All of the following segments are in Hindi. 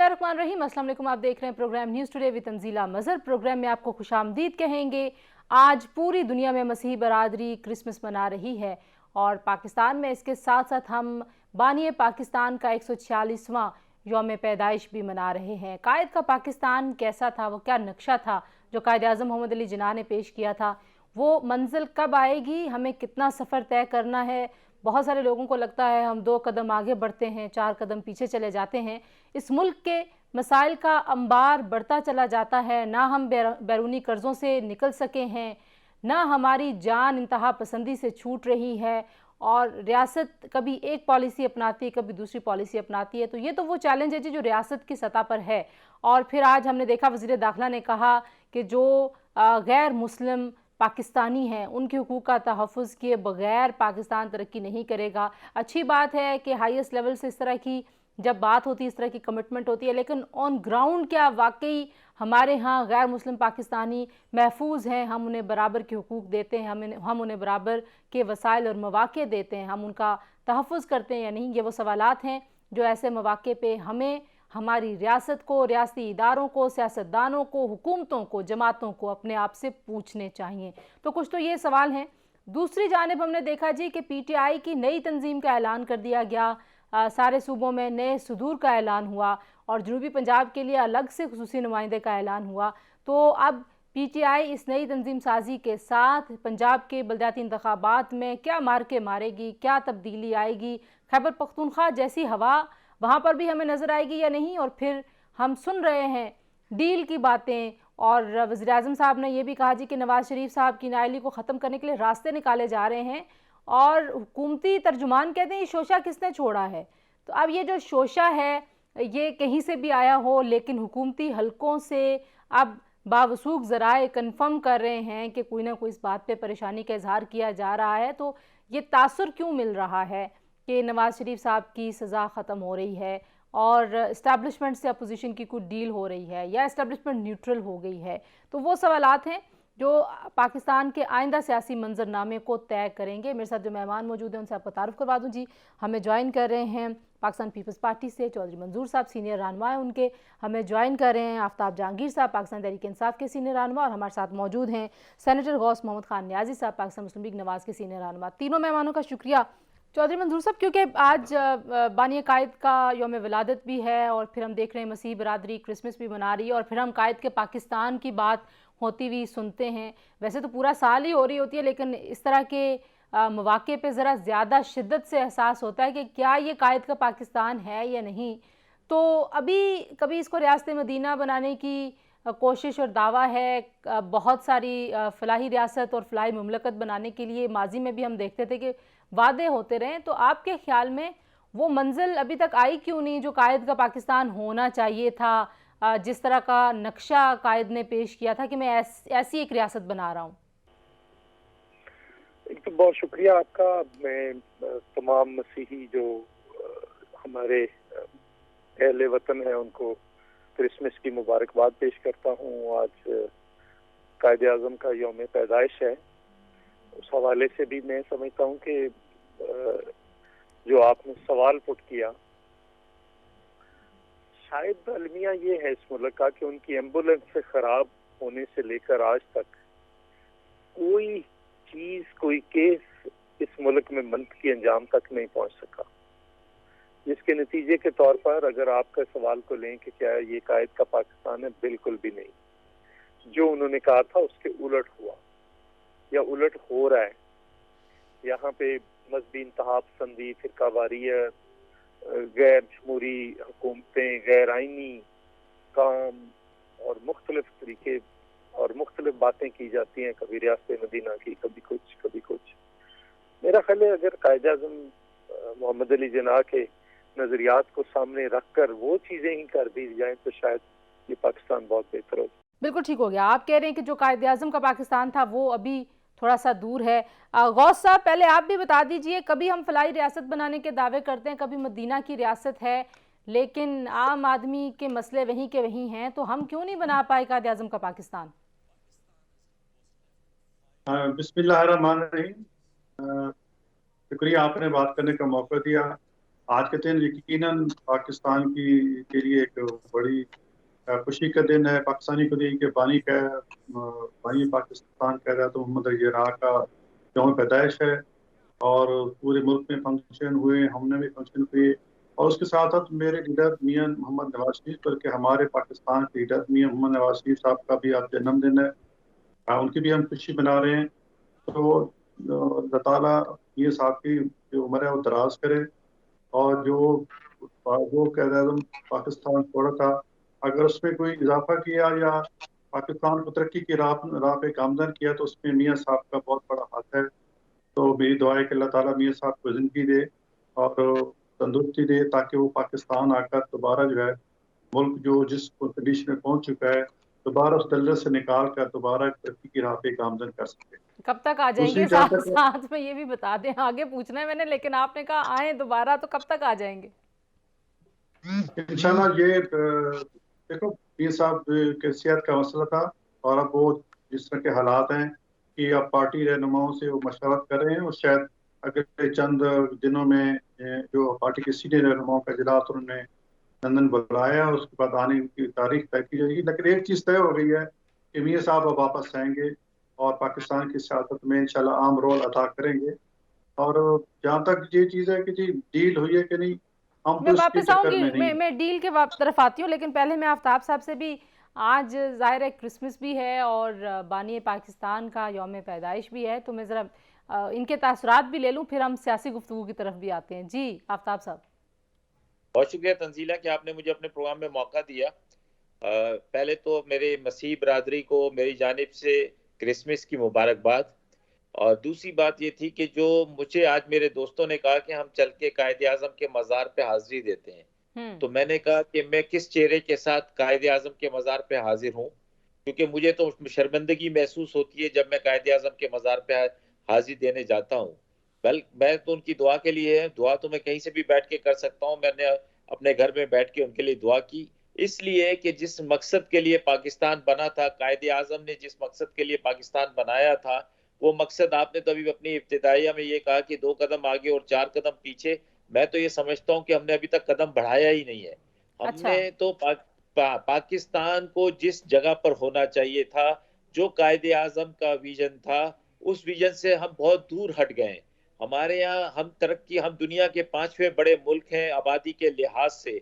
बिस्मिल्लाहिर्रहमानिर्रहीम। अस्सलाम वालेकुम। आप देख रहे हैं program news today with Tanzila Mazhar. Program में आपको खुशामदीद कहेंगे। आज पूरी दुनिया में मसीही बरादरी क्रिसमस मना रही है और पाकिस्तान में इसके साथ साथ हम बानी पाकिस्तान का 146वां यौम पैदाइश भी मना रहे हैं। कायद का पाकिस्तान कैसा था, वो क्या नक्शा था जो कायद आज़म मोहम्मद अली जिन्ना ने पेश किया था, वो मंजिल कब आएगी, हमें कितना सफ़र तय करना है। बहुत सारे लोगों को लगता है हम 2 कदम आगे बढ़ते हैं, 4 कदम पीछे चले जाते हैं। इस मुल्क के मसाइल का अंबार बढ़ता चला जाता है, ना हम बैरूनी कर्ज़ों से निकल सके हैं, ना हमारी जान इंतहा पसंदी से छूट रही है और रियासत कभी एक पॉलिसी अपनाती है, कभी दूसरी पॉलिसी अपनाती है। तो ये तो वो चैलेंज है जी जो रियासत की सतह पर है। और फिर आज हमने देखा वज़ीर दाखिला ने कहा कि जो गैर मुस्लिम पाकिस्तानी हैं उनके हुकूक का तहफ़्फ़ुज़ किए बग़ैर पाकिस्तान तरक्की नहीं करेगा। अच्छी बात है कि हाईएस्ट लेवल से इस तरह की जब बात होती है, इस तरह की कमिटमेंट होती है, लेकिन ऑन ग्राउंड क्या वाकई हमारे यहाँ गैर मुस्लिम पाकिस्तानी महफूज हैं, हम उन्हें बराबर के हुकूक देते हैं, हम उन्हें बराबर के वसाइल और मौक़े देते हैं, हम उनका तहफ़्फ़ुज़ करते हैं या नहीं? ये वो सवालात हैं जो ऐसे मौक़े पे हमें हमारी रियासत को, रियासती इदारों को, सियासतदानों को, हुकूमतों को, जमातों को अपने आप से पूछने चाहिए। तो कुछ तो ये सवाल हैं। दूसरी जानिब हमने देखा जी कि PTI की नई तंजीम का ऐलान कर दिया गया। सारे सूबों में नए सुदूर का ऐलान हुआ और जनूबी पंजाब के लिए अलग से खुसूसी नुमाइंदे का ऐलान हुआ। तो अब PTI इस नई तंजीम साजी के साथ पंजाब के बलदियाती इंतखाबात में क्या मार्के मारेगी, क्या तब्दीली आएगी, खैबर पख्तूनख्वा जैसी हवा वहाँ पर भी हमें नज़र आएगी या नहीं? और फिर हम सुन रहे हैं डील की बातें और वज़ीर आज़म साहब ने यह भी कहा जी कि नवाज़ शरीफ साहब की नाअहली को ख़त्म करने के लिए रास्ते निकाले जा रहे हैं और हुकूमती तर्जुमान कहते हैं ये शोशा किसने छोड़ा है। तो अब ये जो शोशा है ये कहीं से भी आया हो, लेकिन हुकूमती हलकों से अब बावसूख ज़राए कन्फर्म कर रहे हैं कि कोई ना कोई इस बात पे परेशानी का इजहार किया जा रहा है। तो ये तासुर क्यों मिल रहा है कि नवाज़ शरीफ साहब की सज़ा ख़त्म हो रही है और इस्टेब्लिशमेंट से अपोजिशन की कुछ डील हो रही है या इस्टेब्लिशमेंट न्यूट्रल हो गई है? तो वो सवालात हैं जो पाकिस्तान के आइंदा सियासी मंजरनामे को तय करेंगे। मेरे साथ जो मेहमान मौजूद हैं उनसे आपको तारुफ करवा दूँ जी। हमें ज्वाइन कर रहे हैं पाकिस्तान पीपल्स पार्टी से चौधरी मंजूर साहब, सीनियर रहनुमा हैं उनके। हमें ज्वाइन कर रहे हैं आफ्ताब जहांगीर साहब, पाकिस्तान तहरीक इंसाफ के सीनियर रहनुमा, और हमारे साथ मौजूद हैं सेनेटर गौस मोहम्मद खान न्याजी साहब, पाकिस्तान मुस्लिम लीग नवाज़ के सीनियर रहनुमा। तीनों मेहमानों का शुक्रिया। चौधरी मंजूर साहब, क्योंकि आज बानी कायद का यौम विलादत भी है और फिर हम देख रहे हैं मसीह बरादरी क्रिसमस भी मना रही है और फिर हम कायद के पाकिस्तान की बात होती हुई सुनते हैं। वैसे तो पूरा साल ही हो रही होती है, लेकिन इस तरह के मौक़े पे ज़रा ज़्यादा शिद्दत से एहसास होता है कि क्या ये कायद का पाकिस्तान है या नहीं। तो अभी कभी इसको रियासत मदीना बनाने की कोशिश और दावा है, बहुत सारी फ़लाही रियासत और फ़लाही मुमलकत बनाने के लिए माजी में भी हम देखते थे कि वादे होते रहे। तो आपके ख्याल में वो मंजिल अभी तक आई क्यों नहीं जो कायद का पाकिस्तान होना चाहिए था? जिस तरह का नक्शा कायद ने पेश किया था कि मैं ऐसी एक रियासत बना रहा हूँ। एक तो बहुत शुक्रिया आपका। मैं तमाम मसीही जो हमारे अहले वतन है उनको क्रिसमस की मुबारकबाद पेश करता हूँ। आज कायद आज़म का यौम पैदाइश है। उस हवाले से भी मैं समझता हूँ कि जो आपने सवाल पुट किया, शायद अलमिया ये है इस मुल्क का कि उनकी एम्बुलेंस से खराब होने से लेकर आज तक कोई चीज, कोई केस इस मुल्क में मंतकी अंजाम तक नहीं पहुंच सका, जिसके नतीजे के तौर पर अगर आपका सवाल को लें कि क्या ये कायद का पाकिस्तान है, बिल्कुल भी नहीं। जो उन्होंने कहा था उसके उलट हुआ या उलट हो रहा है। यहाँ पे मजहबी इंतहा पसंदी, फिरकावारियत, गैर जमहूरी हुकूमतें, गैर आइनी काम और मुख्तलिफ तरीके और मुख्तलिफ बातें की जाती हैं, कभी रियासत मदीना की, कभी कुछ कभी कुछ। मेरा ख्याल है अगर कायद आज़म मोहम्मद अली जिन्ना के नजरियात को सामने रखकर वो चीजें ही कर दी जाएं तो शायद ये पाकिस्तान बहुत बेहतर हो। बिल्कुल ठीक हो गया। आप कह रहे हैं कि जो कायद आज़म का पाकिस्तान था वो अभी थोड़ा सा दूर है। गौस साहब, पहले आप भी बता दीजिए, कभी हम फलाई रियासत बनाने के दावे करते हैं, कभी मदीना की रियासत है, लेकिन आम आदमी के मसले वहीं के वहीं हैं, तो हम क्यों नहीं बना पाए कायद आज़म का पाकिस्तान? बिस्मिल्लाहिर्रहमानिर्रहीम। शुक्रिया, आपने बात करने का मौका दिया। आज के दिन यकीनन पाकिस्तान की के लिए एक बड़ी खुशी का दिन है। पाकिस्तानी को नहीं कि बानी पाकिस्तान कह रहा है तो मोहम्मद अली जिन्नाह का यौम पैदाइश है। और पूरे मुल्क में फंक्शन हुए, हमने भी फंक्शन हुए। और उसके साथ साथ मेरे लीडर मियां मोहम्मद नवाज शरीफ, बल्कि हमारे पाकिस्तान के लीडर मियां मोहम्मद नवाज शरीफ साहब का भी आज जन्मदिन है। उनकी भी हम खुशी मना रहे हैं। तो अल्लाह ताला ये साहब की जो उम्र है वो दराज करे। और जो वो कह रहे हैं पाकिस्तान छोड़ा था, अगर उसमें कोई इजाफा किया या पाकिस्तान को तरक्की की राह पे गामजन किया तो उसमें मियां साहब का बहुत बड़ा हाथ है। तो मेरी दुआ है कि अल्लाह ताला मियां साहब को जिंदगी दे और तंदुरुस्ती दे, ताकि वो पाकिस्तान आकर दोबारा जो है मुल्क जो जिस कंडीशन में पहुंच चुका है दोबारा उस दलदल से निकाल कर दोबारा तरक्की की राह पे गामजन कर सके। कब तक आ दूसरी जाएंगे? जहाँ साथ तक साथ में ये भी बता दें, आगे पूछना है मैंने, लेकिन आपने कहा आए दोबारा, तो कब तक आ जाएंगे? इंशाल्लाह ये देखो पीर साहब के सेहत का मसला था, और अब वो जिस तरह के हालात हैं कि अब पार्टी रहनुमाओं से वो मशवरत कर रहे हैं, और शायद अगले चंद दिनों में जो पार्टी के सीनियर रहनुमाओं का इजलास उन्होंने लंदन बुलाया, उसके बाद आने की तारीख तय की जाएगी। लेकिन एक चीज़ तय हो गई है कि मियां साहब अब वापस आएंगे और पाकिस्तान की सियासत में इंशाल्लाह अहम रोल अदा करेंगे। और जहाँ तक ये चीज़ है कि जी डील हुई है कि नहीं, हम मैं तो इसके वापस चक्कर आऊंगी, में नहीं। मैं डील के तरफ आती हूँ, लेकिन पहले मैं आफ्ताब साहब से भी, आज ज़ाहिर है क्रिसमस भी है और बानी पाकिस्तान का यौम पैदाइश भी है, तो मैं ज़रा इनके तासुरात भी ले लूँ, फिर हम सियासी गुफ्तगू की तरफ भी आते हैं। जी आफ्ताब साहब। बहुत शुक्रिया तंजीला कि आपने मुझे अपने प्रोग्राम में मौका दिया। पहले तो मेरे मसीह बरादरी को मेरी जानिब से क्रिसमस की मुबारकबाद। और दूसरी बात ये थी कि जो मुझे आज मेरे दोस्तों ने कहा कि हम चल के कायदे आजम के मज़ार पे हाजिरी देते हैं, तो मैंने कहा कि मैं किस चेहरे के साथ कायदे आजम के मज़ार पे हाजिर हूँ, क्योंकि मुझे तो शर्मिंदगी महसूस होती है जब मैं कायदे आजम के मज़ार पे हाजिरी देने जाता हूँ। मैं तो उनकी दुआ के लिए है, दुआ तो मैं कहीं से भी बैठ के कर सकता हूँ। मैंने अपने घर में बैठ के उनके लिए दुआ की, इसलिए कि जिस मकसद के लिए पाकिस्तान बना था, कायदे आजम ने जिस मकसद के लिए पाकिस्तान बनाया था, वो मकसद आपने तो अभी अपनी इब्तिदाइया में ये कहा कि 2 कदम आगे और 4 कदम पीछे। मैं तो ये समझता हूँ कि हमने अभी तक कदम बढ़ाया ही नहीं है। हमने तो पाकिस्तान को जिस जगह पर होना चाहिए था, जो कायदे आजम का विजन था, उस विजन से हम बहुत दूर हट गए। हमारे यहाँ हम दुनिया के 5वें बड़े मुल्क हैं आबादी के लिहाज से।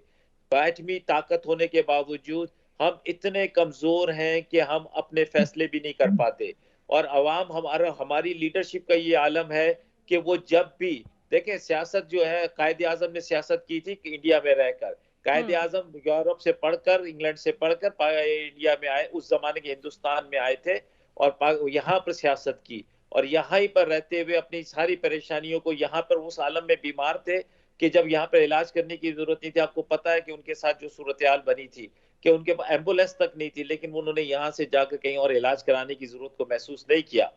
8वीं ताकत होने के बावजूद हम इतने कमजोर हैं कि हम अपने फैसले भी नहीं कर पाते। और अवाम हमारी लीडरशिप का ये आलम है कि वो जब भी देखें, सियासत जो है कायदे आजम ने सियासत की थी कि इंडिया में रहकर। कायदे आजम यूरोप से पढ़कर, इंग्लैंड से पढ़कर इंडिया में आए, उस जमाने के हिंदुस्तान में आए थे और यहाँ पर सियासत की, और यहाँ ही पर रहते हुए अपनी सारी परेशानियों को, यहाँ पर उस आलम में बीमार थे कि जब यहाँ पर इलाज करने की जरूरत नहीं थी। आपको पता है कि उनके साथ जो सूरत हाल बनी थी कि उनके पास एम्बुलेंस तक नहीं थी, लेकिन उन्होंने यहाँ से जाकर कहीं और इलाज कराने की जरूरत को महसूस नहीं किया।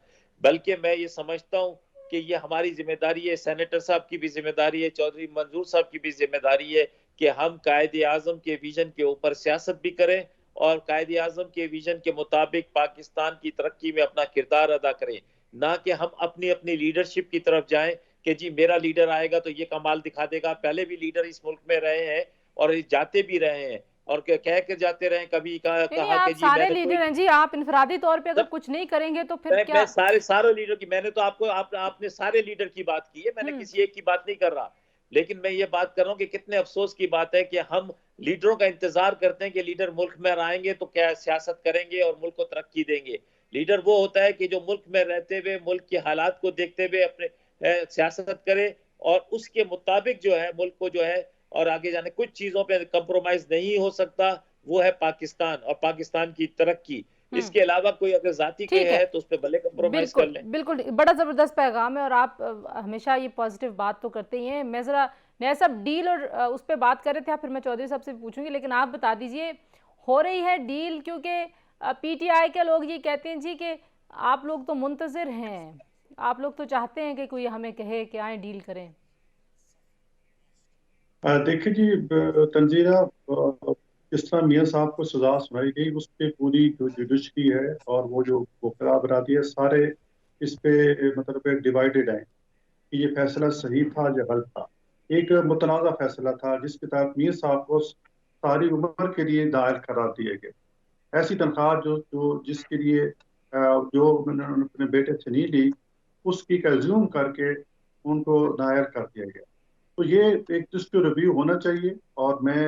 बल्कि मैं ये समझता हूँ कि ये हमारी जिम्मेदारी है, सेनेटर साहब की भी जिम्मेदारी है, चौधरी मंजूर साहब की भी जिम्मेदारी है कि हम कायदे आजम के विजन के ऊपर सियासत भी करें और कायदे आजम के विजन के मुताबिक पाकिस्तान की तरक्की में अपना किरदार अदा करें, ना कि हम अपनी अपनी लीडरशिप की तरफ जाएं कि जी मेरा लीडर आएगा तो ये कमाल दिखा देगा। पहले भी लीडर इस मुल्क में रहे हैं और जाते भी रहे हैं और कह कर जाते रहे, कभी कहा कि जी सारे लीडर हैं जी, आप इनफरादी तौर पे अगर कुछ नहीं करेंगे तो फिर क्या? मैं सारे लीडर की, मैंने तो आपने सारे लीडर की बात की है, मैंने किसी एक की बात नहीं कर रहा। लेकिन मैं ये बात कर रहा हूँ कि कितने अफसोस की बात है कि हम लीडरों का इंतजार करते हैं कि लीडर मुल्क में आएंगे तो क्या सियासत करेंगे और मुल्क को तरक्की देंगे। लीडर वो होता है कि जो मुल्क में रहते हुए मुल्क के हालात को देखते हुए अपने सियासत करे और उसके मुताबिक जो है मुल्क को जो है और आगे जाने, कुछ चीजों पे कंप्रोमाइज नहीं हो सकता, वो है पाकिस्तान और पाकिस्तान की तरक्की। इसके अलावा कोई अगर जाति के है तो उस पर भले कंप्रोमाइज कर लें। बिल्कुल, बड़ा जबरदस्त पैगाम है और आप हमेशा ये पॉजिटिव बात तो करते ही हैं। मैं जरा नया सब डील और उस पर बात कर रहे थे, फिर मैं चौधरी साहब से पूछूंगी, लेकिन आप बता दीजिए हो रही है डील? क्योंकि पीटीआई के लोग ये कहते हैं जी कि आप लोग तो मुंतजिर हैं, आप लोग तो चाहते हैं कि कोई हमें कहे कि आए डील करें। देखिए जी तंजीरा, जिस तरह मियां साहब को सजा सुनाई गई उस पर पूरी जो जुडिशरी है और वो जो वकला बरादी है सारे इस पे मतलब डिवाइडेड है कि ये फैसला सही था या गलत था। एक मुतनाज़ा फैसला था जिसके तहत मीर साहब को सारी उम्र के लिए दायर करार दिए गए। ऐसी तनख्वाह जो जो जिसके लिए जो उन्होंने अपने बेटे से नहीं ली, उसकी कंज्यूम करके उनको दायर कर दिया गया। तो ये एक जिसको रिव्यू होना चाहिए, और मैं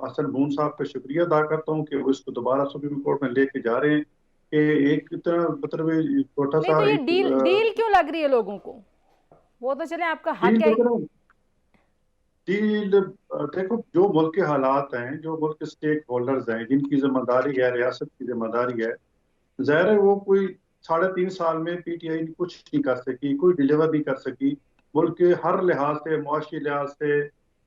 हसन बून साहब का शुक्रिया अदा करता हूँ कि वो इसको दोबारा सुप्रीम कोर्ट में लेके जा रहे हैं कि एक इतना मतलब छोटा नहीं, सा तो ये एक डील क्यों लग रही है लोगों को? वो तो चले, आपका हक डील है। डील देखो, जो मुल्क के हालात हैं, जो मुल्क के स्टेक होल्डर्स हैं, जिनकी जिम्मेदारी है, रियासत की जिम्मेदारी है, जाहिर है वो कोई 3.5 साल में पीटीआई कुछ नहीं कर सकी, कोई डिलीवर नहीं कर सकी। मुल्क के हर लिहाज से, मुआशी लिहाज से,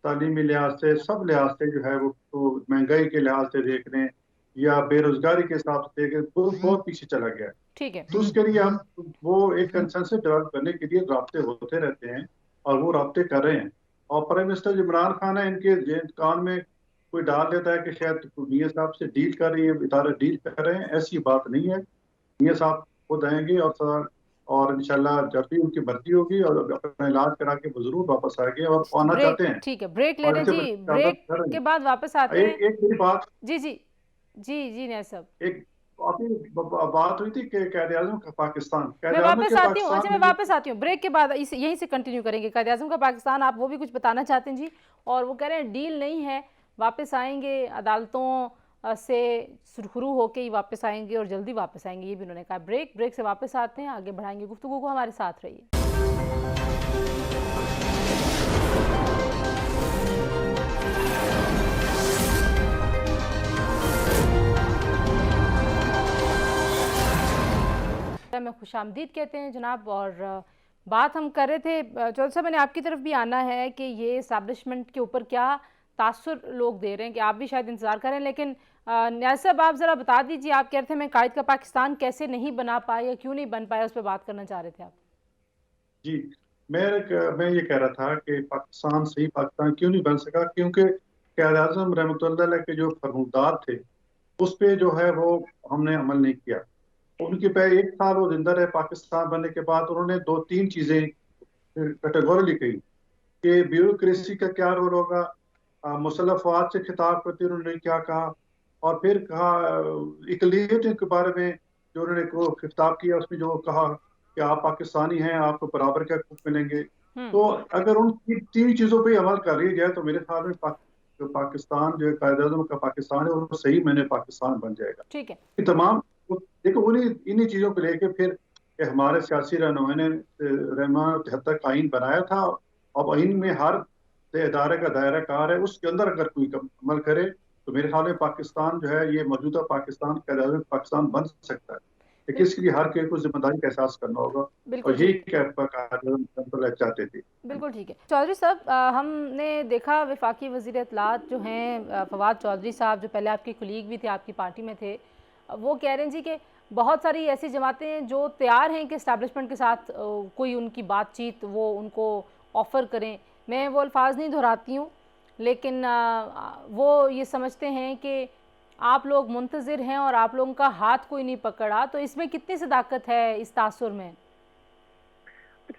तालीमी लिहाज से, सब लिहाज से जो है वो तो महंगाई के लिहाज से देख लें या बेरोजगारी के हिसाब से देखें, तो बहुत पीछे चला गया है। ठीक है। तो उसके लिए हम वो एक कंसेंसस डेवलप करने के लिए राब्ते होते रहते हैं, और वो राब्ते कर रहे हैं। और प्राइम मिनिस्टर इमरान खान है, इनके कान में कोई डाल देता है कि शायद मियां साहब से डील कर रही है, इदारे डील कर रहे हैं। ऐसी बात नहीं है। मियां साहब खुद आएंगे और इंशाल्लाह जब भी उनकी भर्ती होगी और अपना इलाज करा के वो जरूर वापस आएंगे, और आना ब्रेक, चाहते हैं। ठीक है, ब्रेक ले और रहे हैं इसे जी। ज्यादा ब्रेक कर रहे के हैं। बाद वापस आते हैं। एक एक मेरी बात, जी जी जी जी नहीं सब, एक अभी बात हुई थी कि कायदे आज़म का पाकिस्तान, मैं कायदे आज़म वापस के आती हूँ। अच्छा, पाकिस्तान मैं में वापस आती हूँ ब्रेक के बाद, इस यहीं से कंटिन्यू करेंगे कायदे आज़म का पाकिस्तान। आप वो भी कुछ बताना चाहते हैं जी? और वो कह रहे हैं डील नहीं है, वापस आएंगे, अदालतों से सुरखरू होके ही वापस आएंगे और जल्दी वापस आएंगे, ये भी उन्होंने कहा। ब्रेक से वापस आते हैं, आगे बढ़ाएंगे गुफ्तगू को, हमारे साथ रहिए। में खुशामदीद कहते हैं जनाब। और बात हम कर रहे थे, चौधरी साहब मैंने आपकी तरफ भी आना है कि ये इस्टेब्लिशमेंट के ऊपर क्या तासुर लोग दे रहे हैं, कि आप भी शायद इंतज़ार करें। लेकिन न्याज़ साहब, आप ज़रा बता दीजिए, आप कह रहे थे मैं कायद का पाकिस्तान कैसे नहीं बना पाया या क्यों नहीं बन पाया, उस पर बात करना चाह रहे थे आप। जी, मैं ये कह रहा था कि पाकिस्तान सही पाकिस्तान क्यों नहीं बन सका, क्योंकि क़ायद आज़म रहमतुल्लाह अलैह के जो फरमानदार थे उस पे जो है वो हमने अमल नहीं किया। उनके पे 1 साल वो जिंदा रहे पाकिस्तान बनने के बाद, उन्होंने 2-3 चीजें कैटेगोरली कही कि ब्यूरोक्रेसी का क्या रोल होगा, मुसल्लह अफवाज से खिताब करते उन्होंने क्या कहा, और फिर कहा इकलियत के बारे में जो उन्होंने को खिताब किया, उसमें जो कहा कि आप पाकिस्तानी हैं, आपको बराबर के हकूक मिलेंगे। तो अगर उन 3 चीजों पे अमल कर लिया जाए तो मेरे ख्याल में जो पाकिस्तान जो कायदे आज़म का पाकिस्तान है वो सही मैंने पाकिस्तान बन जाएगा। ठीक है। ये तमाम देखो, इन्हीं चीजों को लेके फिर कि हमारे सियासी रहनुमा ने रहमान 73 का आइन बनाया था। अब आइन में हर इदारे का दायरा कार है, उसके अंदर अगर कोई अमल करे तो मेरे ख्याल में पाकिस्तान जो है, ये मौजूदा पाकिस्तान का पाकिस्तान बन सकता है। लेकिन इसके लिए हर किसी को जिम्मेदारी का एहसास करना होगा, और यही चाहते थे। बिल्कुल ठीक है। चौधरी साहब, हमने देखा वफाकी वज़ीर इत्तलात जो हैं फवाद चौधरी साहब, जो पहले आपके कुलीग भी थे, आपकी पार्टी में थे, वो कह रहे हैं जी कि बहुत सारी ऐसी जमातें हैं जो तैयार हैं कि इस्टेब्लिशमेंट के साथ कोई उनकी बातचीत वो उनको ऑफ़र करें। मैं वो अल्फाज नहीं दोहराती हूँ, लेकिन वो ये समझते हैं कि आप लोग मुंतज़िर हैं और आप लोगों का हाथ कोई नहीं पकड़ा। तो इसमें कितनी सदाकत है इस तासुर में?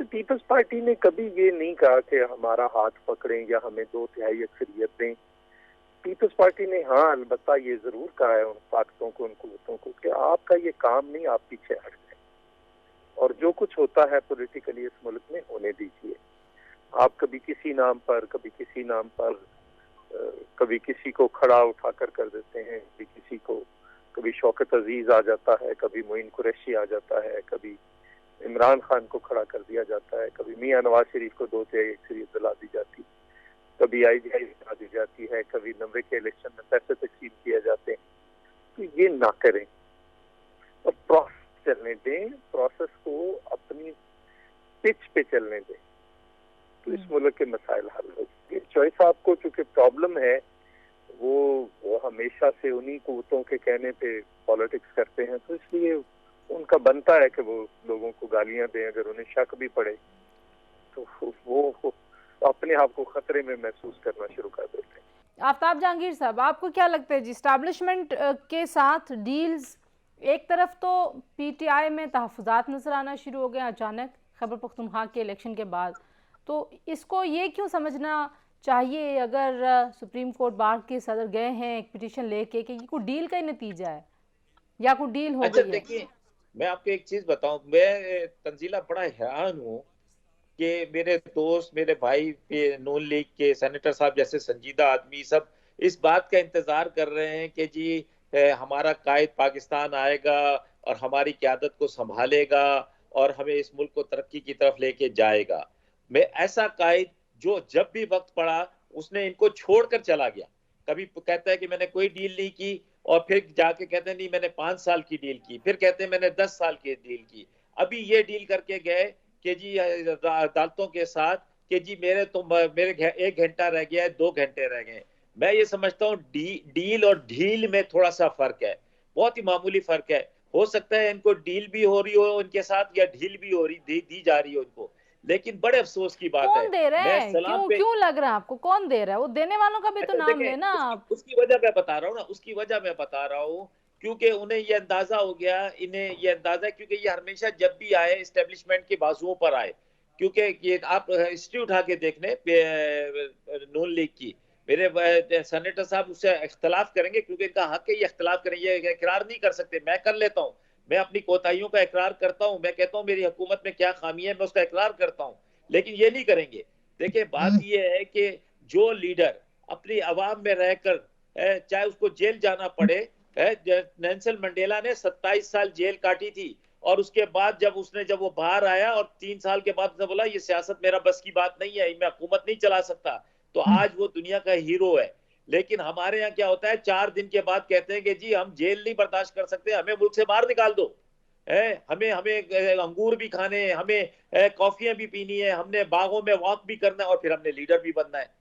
पीपल्स पार्टी ने कभी ये नहीं कहा कि हमारा हाथ पकड़ें या हमें 2/3 अक्सरियत दें। पीपल्स पार्टी ने हाँ अलबत्ता ये जरूर कहा है उन ताकतों को, उन कुव्वतों को, कि आपका ये काम नहीं, आप पीछे हट जाए और जो कुछ होता है पॉलिटिकली इस मुल्क में होने दीजिए। आप कभी किसी नाम पर, कभी किसी नाम पर, कभी किसी को खड़ा उठाकर कर देते हैं, कभी किसी को, कभी शौकत अजीज आ जाता है, कभी मोइन कुरैशी आ जाता है, कभी इमरान खान को खड़ा कर दिया जाता है, कभी मियां नवाज शरीफ को 2/3 अक्सरियत दिला दी जाती है, कभी IGI दिला दी जाती है, कभी 90 के इलेक्शन में पैसे तकसीम किए जाते हैं। तो ये ना करें और प्रोसेस चलने दें, प्रोसेस को अपनी पिच पे चलने दें, तो इस मुल्क के मसाइल हल होंगे। चौधरी साहब को चूंकि प्रॉब्लम है, वो हमेशा से उन्हीं कुव्वतों के कहने पे पॉलिटिक्स करते हैं, तो इसलिए उनका बनता है कि वो लोगों को गालियां दें। अगर उन्हें शक भी पड़े तो वो अपने आप को खतरे में महसूस करना शुरू कर देते हैं। आफ्ताब जहांगीर साहब, आपको क्या लगता है जी, इस्टेब्लिशमेंट के साथ डील्स, एक तरफ तो PTI में तहफ़्फ़ुज़ात नज़र आना शुरू हो गए अचानक खैबर पख्तूनख्वा के इलेक्शन के बाद, तो इसको ये क्यों समझना चाहिए, अगर सुप्रीम कोर्ट बार के सदर गए हैं एक पिटीशन लेके, कि ये कोई डील का ही नतीजा है या कोई डील हो अच्छा गई है? देखिए, मैं आपको एक चीज बताऊं, मैं तंजीला बड़ा हैरान हूँ कि मेरे दोस्त, मेरे भाई नून लीग के सेनेटर साहब जैसे संजीदा आदमी सब इस बात का इंतजार कर रहे हैं कि जी हमारा कायद पाकिस्तान आएगा और हमारी क़यादत को संभालेगा और हमें इस मुल्क को तरक्की की तरफ लेके जाएगा। मैं ऐसा कायद जो जब भी वक्त पड़ा उसने इनको छोड़कर चला गया। कभी कहता है कि मैंने कोई डील नहीं की, और फिर जाके कहते हैं नहीं मैंने 5 साल की डील की, फिर कहते हैं मैंने 10 साल की डील की। अभी ये डील करके गए कि जी अदालतों के साथ कि जी मेरे 1 घंटा रह गया है, 2 घंटे रह गए। मैं ये समझता हूँ डील और ढील में थोड़ा सा फर्क है, बहुत ही मामूली फर्क है। हो सकता है इनको डील भी हो रही हो उनके साथ या ढील भी हो रही दी जा रही हो उनको, लेकिन बड़े अफसोस की बात है। कौन दे रहा है? क्यों लग रहा है आपको कौन दे रहा है? वो देने वालों का भी तो नाम लेना आप। उसकी वजह मैं बता रहा हूँ ना, उसकी वजह मैं बता रहा हूँ क्योंकि उन्हें ये अंदाजा हो गया, इन्हें ये अंदाजा, क्योंकि ये हमेशा जब भी आए इस्टेब्लिशमेंट के बाजुओं पर आए। क्योंकि ये आप हिस्ट्री उठा के देख लें नून लीग की, मेरे सेनेटर साहब उससे इख्तलाफ करेंगे क्योंकि इनका हक है ये इख्तलाफ करें, ये इकरार नहीं कर सकते। मैं कर लेता हूँ, मैं अपनी कोताहियों का इकरार करता हूँ, मैं कहता हूँ मेरी हुकूमत में क्या खामी है, मैं उसका इकरार करता हूँ, लेकिन ये नहीं करेंगे। देखिए बात ये है कि जो लीडर अपनी आवाम में रहकर चाहे उसको जेल जाना पड़े, नेल्सन मंडेला ने 27 साल जेल काटी थी, और उसके बाद जब वो बाहर आया और 3 साल के बाद उसने बोला ये सियासत मेरा बस की बात नहीं है, मैं हुकूमत नहीं चला सकता, तो आज वो दुनिया का हीरो है। लेकिन हमारे यहाँ क्या होता है, 4 दिन के बाद कहते हैं कि जी हम जेल नहीं बर्दाश्त कर सकते, हमें मुल्क से बाहर निकाल दो, हमें अंगूर भी खाने, हमें कॉफियां भी पीनी है, हमने बागों में वॉक भी करना है, और फिर हमने लीडर भी बनना है।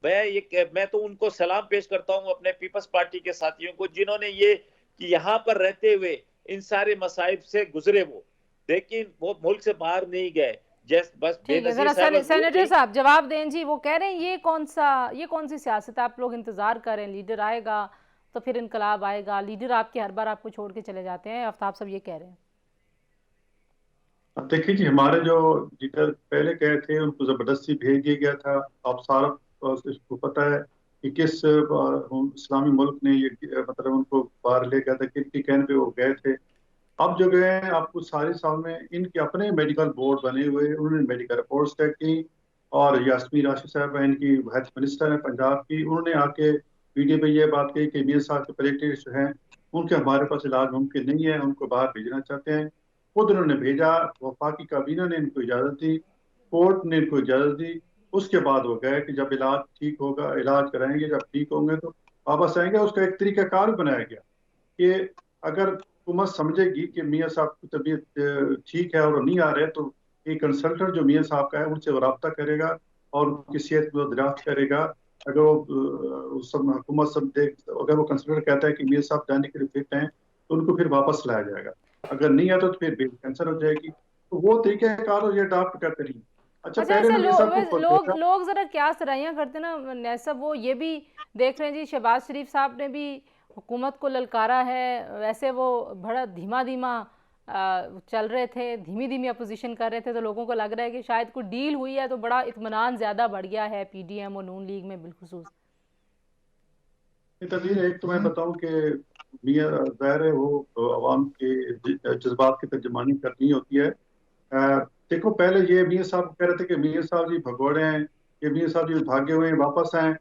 मैं तो उनको सलाम पेश करता हूं अपने पीपल्स पार्टी के साथियों को, जिन्होंने ये कि यहाँ पर रहते हुए इन सारे मसाइब से गुजरे, वो लेकिन वो मुल्क से बाहर नहीं गए। बस सेनेटर साहब जवाब दें जी। वो कह रहे हैं ये कौन सी सियासत आप लोग इंतजार कर रहे हैं, लीडर आएगा तो फिर इनकलाब आएगा, लीडर आपके हर बार आपको छोड़ के चले जाते हैं, आफ्ताब साहब ये कह रहे हैं। अब देखिए जी, हमारे जो लीडर पहले गए थे उनको जबरदस्ती भेज दिया गया था। आप सारा इसको पता है कि किस इस्लामी मुल्क ने ये मतलब उनको बाहर ले गया था, किसके कहने पे वो गए थे। अब जो गए हैं आपको सारे सामने, इनके अपने मेडिकल बोर्ड बने हुए, उन्होंने मेडिकल रिपोर्ट्स चेक की, और यास्मीन राशिद साहब इनकी हेल्थ मिनिस्टर है पंजाब की, उन्होंने आके वीडियो पे ये बात कही कि मियां साहब के प्लेटलेट्स जो हैं उनके हमारे पास इलाज मुमकिन नहीं है, उनको बाहर भेजना चाहते हैं। खुद उन्होंने भेजा, वफाकी काबीना ने इनको इजाज़त दी, कोर्ट ने इनको इजाज़त दी। उसके बाद वो गए कि जब इलाज ठीक होगा, इलाज कराएंगे, जब ठीक होंगे तो वापस आएंगे। उसका एक तरीकाकार बनाया गया कि अगर हुकूमत समझेगी कि मियाँ साहब की तबीयत ठीक है और नहीं आ रहे, तो एक कंसल्टेंट जो मियाँ साहब का है उनसे रब्ता करेगा और उनकी सेहत को दरियाफ्त करेगा। अगर वो हुकूमत सब देख, अगर वो कंसल्टेंट कहता है कि मियाँ साहब जाने के लिए फिट हैं, तो उनको फिर वापस लाया जाएगा। अगर नहीं आता तो फिर कैंसर हो जाएगी। तो वो तरीक़ाकार ये अडॉप्ट करते नहीं। अच्छा ऐसे लोग जरा क्या सराहियां करते ना नैसा, वो ये भी देख रहे हैं जी, शहबाज शरीफ साहब ने भी हुकूमत को ललकारा है, वैसे वो बड़ा धीमा चल रहे थे, धीमी अपोजिशन कर रहे थे, तो लोगों को लग रहा है कि शायद कोई डील हुई है तो बड़ा इत्मीनान ज्यादा बढ़ गया है पीडीएम और नून लीग में बिलखुसूस। एक तो मैं बताऊं कि मियां ज़ाहिर है वो अवाम के जज्बात की तर्जुमानी करनी होती है। देखो पहले ये मियां साहब कह रहे थे कि मियां साहब जी भगोड़े हैं, ये मियां साहब जी भागे हुए हैं, वापस आए।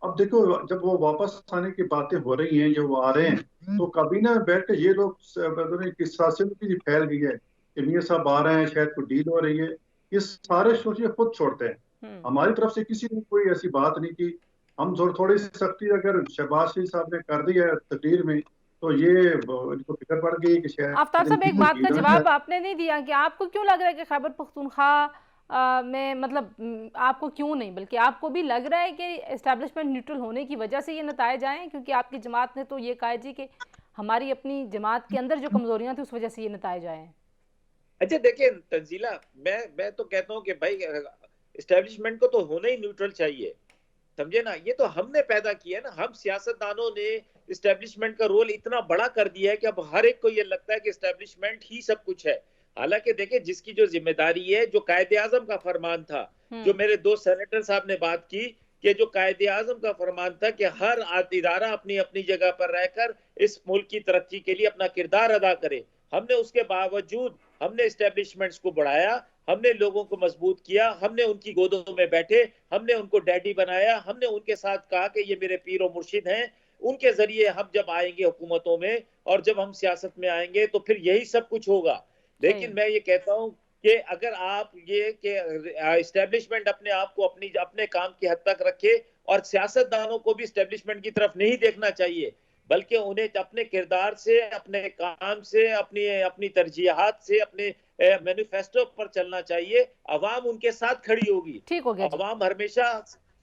अब देखो जब वो वापस आने की बातें हो रही हैं, जो वो आ रहे हैं, तो काबीना में बैठ के ये लोग किस तरह से फैल गई है कि मियां साहब आ रहे हैं, शायद कोई डील हो रही है, ये सारे सोचिए खुद छोड़ते हैं। हमारी तरफ से किसी ने कोई ऐसी बात नहीं की। हम थोड़ी सी सख्ती अगर शहबाज शरीफ साहब ने कर दी है तकरीर में, तो ये इनको फिक्र पड़ गई कि शायद। आफ्ताब साहब एक बात का जवाब आपने नहीं दिया कि आपको क्यों लग रहा है कि खैबर पख्तूनख्वा में, मतलब आपको क्यों नहीं बल्कि आपको भी लग रहा है कि एस्टेब्लिशमेंट न्यूट्रल होने की वजह से ये नताइज आए, क्योंकि आपकी जमात ने तो ये कहा जी कि हमारी अपनी जमात के अंदर जो कमजोरियां थी उस वजह से ये नताइज आए हैं। अच्छा देखिए तंजीला, मैं तो कहता हूँ कि भाई एस्टेब्लिशमेंट को तो होना ही न्यूट्रल चाहिए, समझे ना। ये तो हमने पैदा किया ना, हम सियासतदानों ने एस्टेब्लिशमेंट का रोल इतना बड़ा कर दिया है कि अब हर एक को ये लगता है कि एस्टेब्लिशमेंट ही सब कुछ है। हालांकि देखिए, जिसकी जो जिम्मेदारी है, जो कायदे आजम का फरमान था, जो मेरे दो सेनेटर साहब ने बात की कि जो कायदे आजम का फरमान था कि हर इदारा अपनी अपनी जगह पर रहकर इस मुल्क की तरक्की के लिए अपना किरदार अदा करे, हमने उसके बावजूद हमने एस्टेब्लिशमेंट्स को बढ़ाया, हमने लोगों को मजबूत किया, हमने उनकी गोदों में बैठे, हमने उनको डैडी बनाया, हमने उनके साथ कहा कि ये मेरे पीर और मुर्शिद हैं, उनके जरिए हम जब आएंगे हुकूमतों में और जब हम सियासत में आएंगे तो फिर यही सब कुछ होगा। लेकिन मैं ये कहता हूं कि अगर आप ये कि एस्टेब्लिशमेंट अपने आप को अपने काम की हद तक रखे और सियासतदानों को भी एस्टेब्लिशमेंट की तरफ नहीं देखना चाहिए, बल्कि उन्हें अपने किरदार से, अपने काम से, अपनी तरजीहात से, अपने मैनिफेस्टो पर चलना चाहिए। अवाम उनके साथ खड़ी होगी। ठीक हो गया, अवाम हमेशा।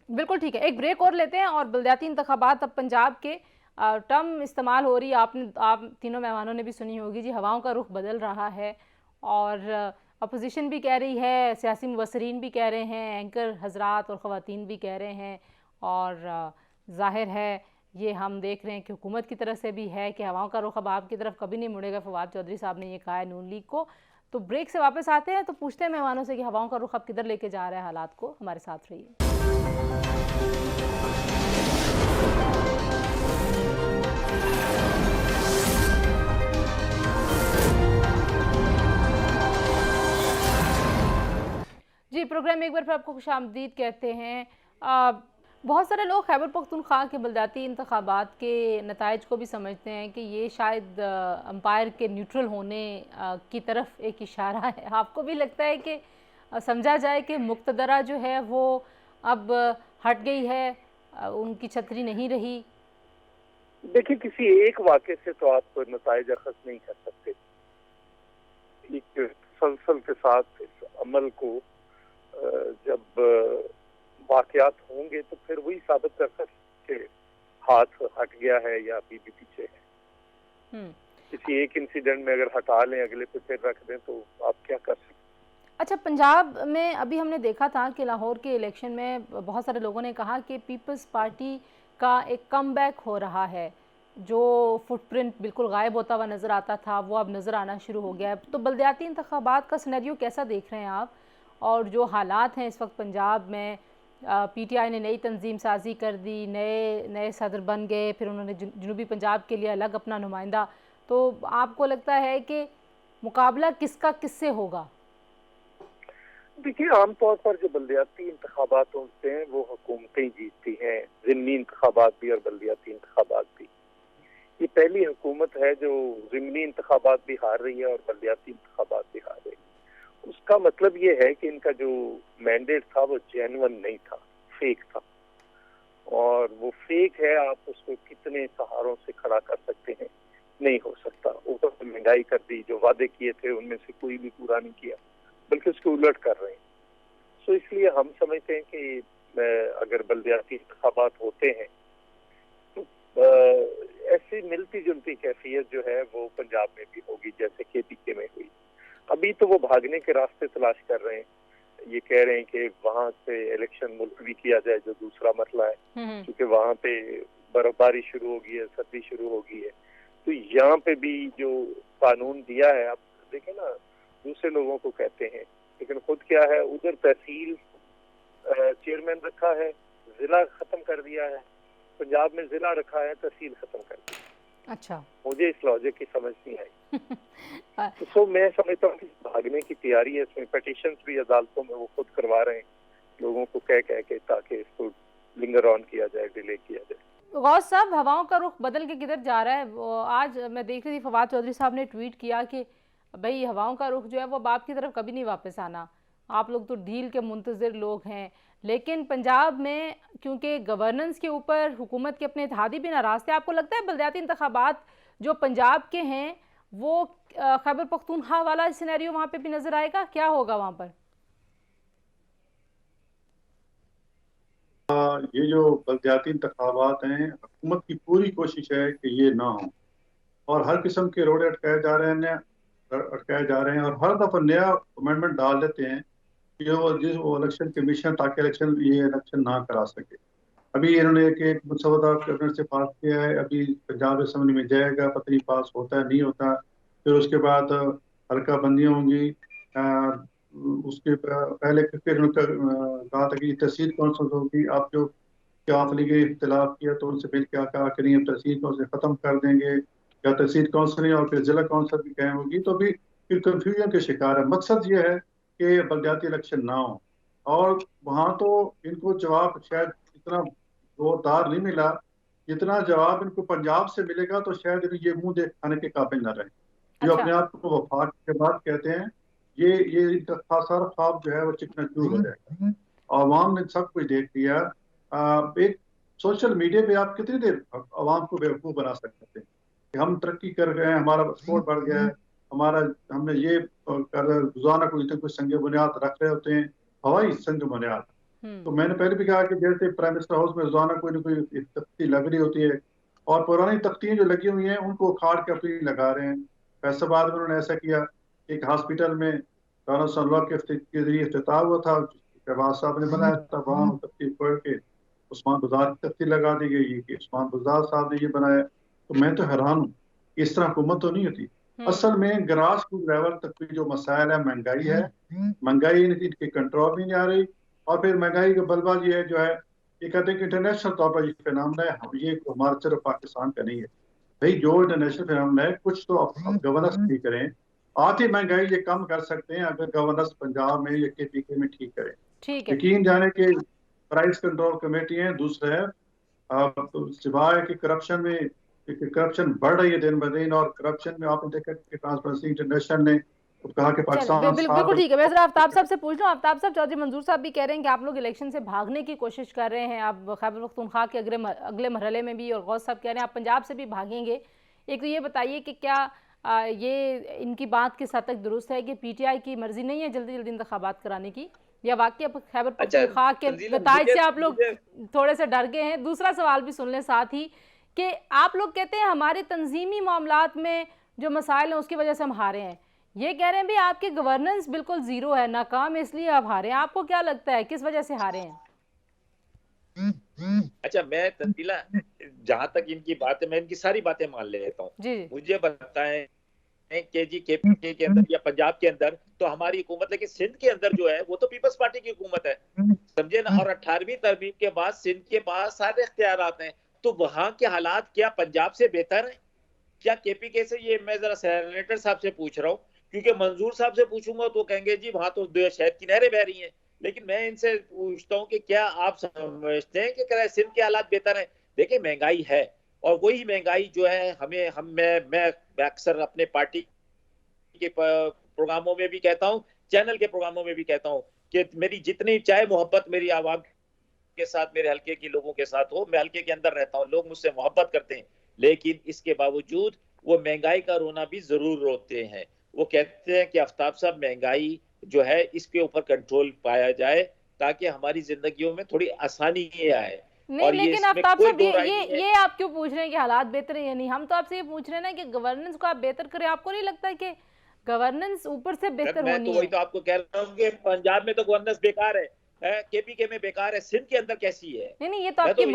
बिल्कुल ठीक है। एक ब्रेक और लेते हैं और बलदियाती इंतखाबात अब पंजाब के टर्म इस्तेमाल हो रही है, आप तीनों मेहमानों ने भी सुनी होगी जी। हवाओं का रुख बदल रहा है और अपोजिशन भी कह रही है, सियासी मुबसरीन भी कह रहे हैं, एंकर हजरात और ख़वातीन भी कह रहे हैं, और जाहिर है ये हम देख रहे हैं कि हुकूमत की तरफ से भी है कि हवाओं का रुख अब आपकी तरफ कभी नहीं मुड़ेगा। फवाद चौधरी साहब ने ये कहा है नून लीग को। तो ब्रेक से वापस आते हैं तो पूछते हैं मेहमानों से कि हवाओं का रुख अब किधर लेके जा रहा है हालात को। हमारे साथ रहिए। जी, प्रोग्राम एक बार फिर आपको खुशामदीद कहते हैं। बहुत सारे लोग खैबर पख्तूनख्वा के बलदियाती इंतखाबात के नताइज को भी समझते हैं कि ये शायद अंपायर के न्यूट्रल होने की तरफ एक इशारा है। आपको भी लगता है कि समझा जाए कि मुक्तदरा जो है वो अब हट गई है, उनकी छतरी नहीं रही? देखिए, किसी एक वाक़े से तो आप नताइज अखज़ नहीं कर सकते। एक तसलसल के साथ इस अमल को जब वाक़यात होंगे तो फिर वही साबित कर सकते कि हाथ हट गया है या अभी भी पीछे है। किसी एक इंसिडेंट में अगर हटा लें, अगले पे फिर रख दें, तो आप क्या कर सकते? अच्छा, पंजाब में अभी हमने देखा था कि लाहौर के इलेक्शन में बहुत सारे लोगों ने कहा कि पीपल्स पार्टी का एक कमबैक हो रहा है। जो फुटप्रिंट बिल्कुल गायब होता हुआ नज़र आता था वो अब नज़र आना शुरू हो गया है। तो बलदियाती इंतखाबात का सिनेरियो कैसा देख रहे हैं आप? और जो हालात हैं इस वक्त पंजाब में, पीटीआई ने नई तंजीम साजी कर दी, नए सदर बन गए, फिर उन्होंने जनूबी पंजाब के लिए अलग अपना नुमाइंदा। तो आपको लगता है कि मुकाबला किसका किससे होगा? देखिए, आमतौर पर जो बलदियाती इंतखाबात होते हैं वो हुकूमतें जीतती हैं, ज़िमनी इंतखाबात भी और बलदियाती इंतखाबात भी। ये पहली हुकूमत है जो ज़िमनी इंतखाबात भी हार रही है और बलदियाती इंतखाबात भी हार रही है। उसका मतलब ये है कि इनका जो मैंडेट था वो जेन्युइन नहीं था, फेक था। और वो फेक है, आप उसको कितने सहारों से खड़ा कर सकते हैं, नहीं हो सकता। ऊपर से महंगाई कर दी, जो वादे किए थे उनमें से कोई भी पूरा नहीं किया, बल्कि उसके उलट कर रहे हैं। तो इसलिए हम समझते हैं कि अगर बलदियाती इंतखाबात होते हैं तो ऐसी मिलती जुलती कैफियत जो है वो पंजाब में भी होगी, जैसे केपीके में हुई। अभी तो वो भागने के रास्ते तलाश कर रहे हैं। ये कह रहे हैं कि वहां से इलेक्शन मुलतवी किया जाए, जो दूसरा मसला है, क्योंकि वहां पे बर्फबारी शुरू हो गई है, सर्दी शुरू हो गई है। तो यहाँ पे भी जो कानून दिया है, आप देखें ना, दूसरे लोगों को कहते हैं, लेकिन खुद क्या है, उधर तहसील चेयरमैन रखा है, जिला खत्म कर दिया है। पंजाब में जिला रखा है, तहसील खत्म कर दी। अच्छा, मुझे इस लॉजिक की समझ नहीं आई। तो मैं समझता हूँ कि भागने की तैयारी है इसमें। पिटीशंस भी अदालतों में वो खुद करवा रहे हैं लोगों को कह के, ताकि इसको लिंगर ऑन किया जाए, डिले किया जाए। गौस साहब, हवाओं का रुख बदल के किधर जा रहा है? आज मैं देख रही थी फवाद चौधरी साहब ने ट्वीट किया कि भाई हवाओं का रुख जो है वो बाप की तरफ कभी नहीं वापस आना। आप लोग तो ढील के मुंतज़िर लोग हैं, लेकिन पंजाब में क्योंकि गवर्नेंस के ऊपर हुकूमत के अपने इत्तेहादी भी नाराज़ थे। आपको लगता है बलदियाती इंतखाबात जो पंजाब के हैं वो खैबर पख्तूनख्वा वाला सिनेरियो वहाँ पे भी नज़र आएगा? क्या होगा वहाँ पर? ये जो बलदियाती इंतखाबात हैं, हुकूमत की पूरी कोशिश है कि ये ना हो, और हर किस्म के रोड़े अटकाए जा रहे हैं और हर दफा नया अमेंडमेंट डाल देते हैं कि वो इलेक्शन कमीशन, ताकि ये इलेक्शन ना करा सके। अभी इन्होंने एक मसौदा कैबिनेट से पास किया है, अभी पंजाब असेंबली में जाएगा, पता नहीं पास होता है नहीं होता। फिर उसके बाद हल्का बंदियाँ होंगी। उसके पहले फिर उनका कहा था कि तहसील कौंसिल होगी, आप जो आप लीगी इख्तिलाफ किया तो उनसे मिल के क्या करेंगे, तहसील कौंसिल खत्म कर देंगे या तहसील कौंसिल और फिर जिला कौंसिल भी कायम होगी, तो भी फिर कंफ्यूजन के शिकार है। मकसद ये है कि बलदियाती इलेक्शन ना हो, और वहाँ तो इनको जवाब शायद इतना जोरदार नहीं मिला जितना जवाब इनको पंजाब से मिलेगा, तो शायद ये मुंह देख खाने के काबिल न रहे। जो अपने अच्छा। आप को वफाक के बाद कहते हैं, ये इनका सारा ख्वाब जो है वो चिकनाचूर हो जाएगा। आवाम ने सब कुछ देख लिया। एक सोशल मीडिया पे आप कितनी देर आवाम को बेवकूफ़ बना सकते हैं कि हम तरक्की कर गए हैं, हमारा स्पोर्ट बढ़ गया है, हमारा हमने ये कर रोजाना कोई ना कोई संग बुनियाद रख रहे होते हैं, हवाई संग बुनियाद। तो मैंने पहले भी कहा कि जैसे प्राइम मिनिस्टर हाउस में रोजाना कोई ना कोई तख्ती लग रही होती है, और पुरानी तख्तियां जो लगी हुई हैं उनको उखाड़ के अपनी लगा रहे हैं। फैसलाबाद में उन्होंने ऐसा किया, एक हॉस्पिटल में राना सनवा के जरिए इफ्तिताह हुआ था, शहबाज साहब ने बनाया था, वहाँ तख्ती खोल के उस्मान बुज़ार की तख्ती लगा दी गई कि उस्मान बुज़ार साहब ने ये बनाया। तो मैं तो हैरान हूँ, इस तरह हुकूमत तो नहीं होती। असल में ग्रास रूट लेवल तक भी जो मसाइल है, महंगाई है, महंगाई इनकी कंट्रोल में नहीं आ रही। और फिर महंगाई का बलबा ये जो है, ये कहते हैं कि इंटरनेशनल तौर पर ये फिनोमेना है, ये हमारा सिर्फ पाकिस्तान का नहीं है। भाई जो इंटरनेशनल फिनोमेना है, कुछ तो आप गवर्नेंस ठीक करें। आधी महंगाई ये कम कर सकते हैं अगर गवर्नेंस पंजाब में या KPK में ठीक करें। ठीक है। यकीन जाने के प्राइस कंट्रोल कमेटी है, दूसरा है तो सिवाय कि करप्शन बढ़ रही है दिन ब दिन, और करप्शन में आपने देखा कि ट्रांसपेरेंसी इंटरनेशनल ने कहा कि पाकिस्तान बिल्कुल ठीक है। मैं जरा आफ्ताब साहब से पूछ रहा हूँ। आफ्ताब साहब, चौधरी मंजूर साहब भी कह रहे हैं कि आप लोग इलेक्शन से भागने की कोशिश कर रहे हैं, आप खैबर पख्तूनख्वा के अगले मरहले में भी, और गौस साहब कह रहे हैं आप पंजाब से भी भागेंगे। एक तो ये बताइए कि क्या ये इनकी बात किस हद तक दुरुस्त है कि PTI की मर्जी नहीं है जल्दी जल्दी इंतखाबात कराने की, या वाकई खैबर पख्तूनख्वा के नताइज से आप लोग थोड़े से डर गए हैं? दूसरा सवाल भी सुन लें साथ ही, कि आप लोग कहते हैं हमारे तंजीमी मामलात में जो मसाइल हैं उसकी वजह से हम हारे हैं, ये कह रहे हैं भी आपकी गवर्नेंस बिल्कुल जीरो है, नाकाम, इसलिए आप हारे हैं। आपको क्या लगता है किस वजह से हारे हैं? अच्छा, मैं तंजीला, जहां तक इनकी बात है मैं इनकी सारी बातें मान लेता हूँ। मुझे बताएं कि जी KPK के अंदर या पंजाब के अंदर तो हमारी हुकूमत, लेकिन सिंध के अंदर जो है वो तो पीपल्स पार्टी की हुकूमत है, समझे ना। और 18वीं तरमीम के बाद सिंध के पास सारे इख्तियारात हैं, तो वहां के हालात क्या पंजाब से बेहतर है क्या KPK से? ये मैं जरा सेनेटर साहब से पूछ रहा हूँ, क्योंकि मंजूर साहब से पूछूंगा तो कहेंगे जी वहां तो शहद की नहरें बह रही हैं। लेकिन मैं इनसे पूछता हूँ कि क्या आप समझते हैं कि सिंध के हालात बेहतर है? देखिए, महंगाई है, और वही महंगाई जो है मैं अक्सर अपने पार्टी के प्रोग्रामों में भी कहता हूँ, चैनल के प्रोग्रामों में भी कहता हूँ कि मेरी जितनी चाहे मोहब्बत मेरी आवाम के साथ, मेरे हल्के के लोगों के साथ हो, मैं हल्के के अंदर रहता हूँ, लोग मुझसे मोहब्बत करते हैं, लेकिन इसके बावजूद वो महंगाई का रोना भी जरूर रोते हैं। वो कहते हैं कि आफ्ताब साहब, महंगाई जो है इसके ऊपर कंट्रोल पाया जाए ताकि हमारी जिंदगियों में थोड़ी आसानी आए। नहीं, लेकिन आफ्ताब साहब ये आप क्यों पूछ रहे हैं कि हालात बेहतर है या नहीं? हम तो आपसे ये पूछ रहे हैं ना कि गवर्नेंस को आप बेहतर करें। आपको नहीं लगता कि गवर्नेंस ऊपर से बेहतर होनी है? मैं तो वही तो आपको कह रहा हूँ कि पंजाब में तो गवर्नेंस बेकार है, KPK में बेकार है, सिंध के अंदर कैसी है? नहीं, ये तो आपकी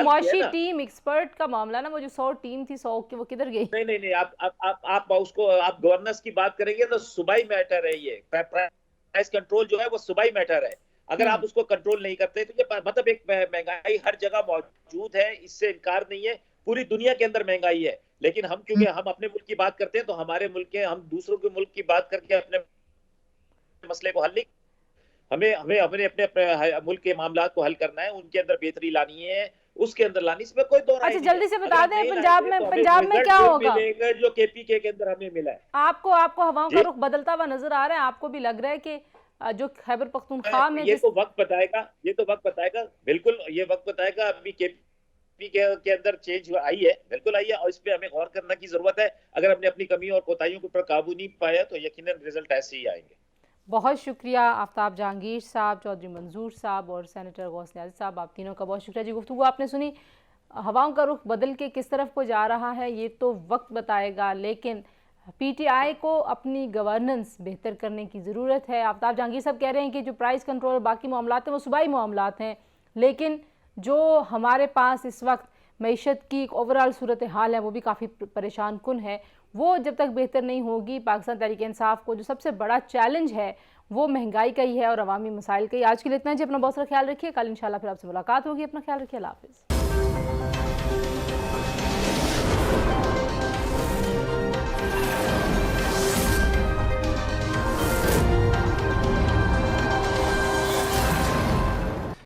मौशी टीम एक्सपर्ट का मामला ना, वो जो 100 टीम थी 100 की, वो किधर गई? नहीं, आप उसको, आप गवर्नेंस की बात करेंगे तो सूबाई मैटर है, ये प्राइस कंट्रोल जो है वो सूबाई मैटर है। अगर आप उसको कंट्रोल नहीं करते तो ये मतलब एक महंगाई हर जगह मौजूद है, इससे इनकार नहीं है, पूरी दुनिया के अंदर महंगाई है। लेकिन हम क्योंकि हम अपने मुल्क की बात करते हैं तो हमारे मुल्क के, हम दूसरों के मुल्क की बात करके अपने मसले को हल नहीं, हमें अपने मुल्क के मामला को हल करना है, उनके अंदर बेहतरी लानी है, उसके अंदर लानी, इसमें कोई दो राय नहीं। अच्छा, जल्दी से बता दें पंजाब में क्या होगा जो KPK के अंदर हमें मिला है? आपको हवाओं का रुख बदलता हुआ नजर आ रहा है? आपको भी लग रहा है कि जो खैबर पख्तूनख्वा में ये तो वक्त बताएगा, बिल्कुल ये वक्त बताएगा। अभी KPK के अंदर चेंज आई है, बिल्कुल आई है, और इस पे हमें गौर करने की जरूरत है। अगर हमने अपनी कमियों और कोताहियों के ऊपर काबू नहीं पाया तो यकीनन रिजल्ट ऐसे ही आएंगे। बहुत शुक्रिया आफ्ताब जहांगीर साहब, चौधरी मंजूर साहब और सेनेटर गौस नियाज़ी साहब, आप तीनों का बहुत शुक्रिया जी। गुफ्तगू आपने सुनी, हवाओं का रुख बदल के किस तरफ को जा रहा है ये तो वक्त बताएगा, लेकिन PTI को अपनी गवर्नेंस बेहतर करने की ज़रूरत है। आफ्ताब जहांगीर साहब कह रहे हैं कि जो प्राइस कंट्रोल और बाकी मामलात हैं वो सूबाई मामलात हैं, लेकिन जो हमारे पास इस वक्त मईशत की एक ओवरऑल सूरत हाल है वो भी काफ़ी परेशान कुन है। वो जब तक बेहतर नहीं होगी, पाकिस्तान तहरीक-ए-इंसाफ को जो सबसे बड़ा चैलेंज है वो महंगाई का ही है और अवामी मसाइल का ही। आज के लिए इतना ही। अपना बहुत सारा ख्याल रखिए। कल इंशाल्लाह फिर आपसे मुलाकात होगी। अपना ख्याल रखिए। अल्लाह हाफिज़।